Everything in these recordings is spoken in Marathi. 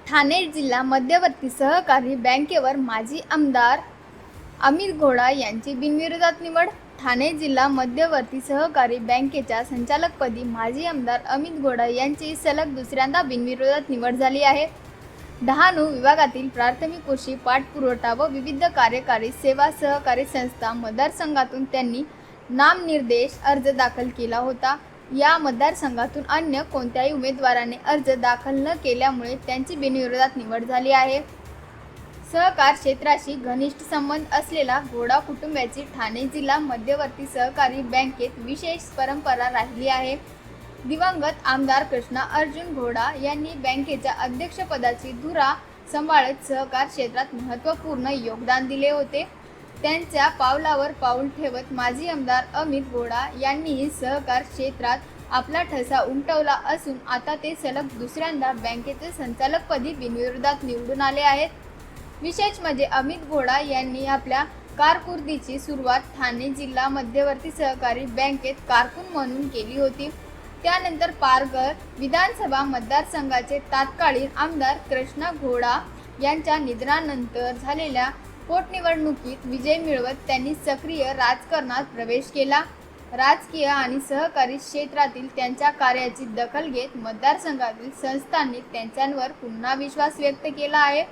ठाणे जिल्हा मध्यवर्ती सहकारी बँकेवर माजी आमदार अमित घोडा यांची बिनविरोधात निवड. ठाणे जिल्हा मध्यवर्ती सहकारी बँकेच्या संचालकपदी माजी आमदार अमित घोडा यांची सलग दुसऱ्यांदा बिनविरोधात निवड झाली आहे. डहाणू विभागातील प्राथमिक कृषी पाठपुरवठा व विविध कार्यकारी सेवा सहकारी संस्था मतदारसंघातून त्यांनी नामनिर्देश अर्ज दाखल केला होता. या मतदारसंघातून अन्य कोणत्याही उमेदवाराने अर्ज दाखल न केल्यामुळे त्यांची बिनविरोधात निवड झाली आहे. सहकार क्षेत्राशी घनिष्ठ संबंध असलेला घोडा कुटुंबाची ठाणे जिल्हा मध्यवर्ती सहकारी बँकेत विशेष परंपरा राहिली आहे. दिवंगत आमदार कृष्णा अर्जुन घोडा यांनी बँकेच्या अध्यक्षपदाची धुरा सांभाळत सहकार क्षेत्रात महत्त्वपूर्ण योगदान दिले होते. त्यांच्या पावलावर पाऊल ठेवत माजी आमदार अमित घोडा यांनीही सहकार क्षेत्रात आपला ठसा उमटवला असून आता ते सलग दुसऱ्यांदा बँकेचे संचालकपदी बिनविरोधात निवडून आले आहेत. विशेष म्हणजे अमित घोडा यांनी आपल्या कारकिर्दीची सुरुवात ठाणे जिल्हा मध्यवर्ती सहकारी बँकेत कारकून म्हणून केली होती. त्यानंतर पारघर विधानसभा मतदारसंघाचे तत्कालीन आमदार कृष्णा घोडा यांच्या निधनानंतर झालेल्या पोटनिवडणुकीत विजय मिळवत त्यांनी सक्रिय राजकारणात प्रवेश केला. राजकीय आणि सहकारी क्षेत्रातील त्यांच्या कार्याची दखल घेत मतदारसंघातील संस्थांनी त्यांच्यावर पुन्हा विश्वास व्यक्त केला आहे.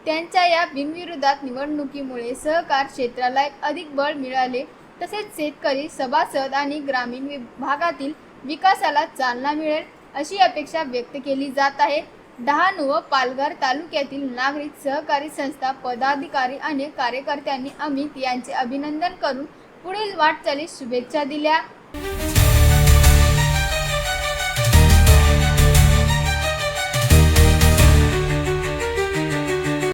त्यांच्या या बिनविरोधात निवडणुकीमुळे सहकार क्षेत्राला अधिक बळ मिळाले तसेच शेतकरी सभासद आणि ग्रामीण भागातील विकासाला चालना मिळेल अशी अपेक्षा व्यक्त केली जात आहे. डहाणू व पालघर तालुक्यातील नागरिक सहकारी संस्था पदाधिकारी आणि कार्यकर्त्यांनी अमित यांचे अभिनंदन करून पुढील वाटचालीस शुभेच्छा दिल्या.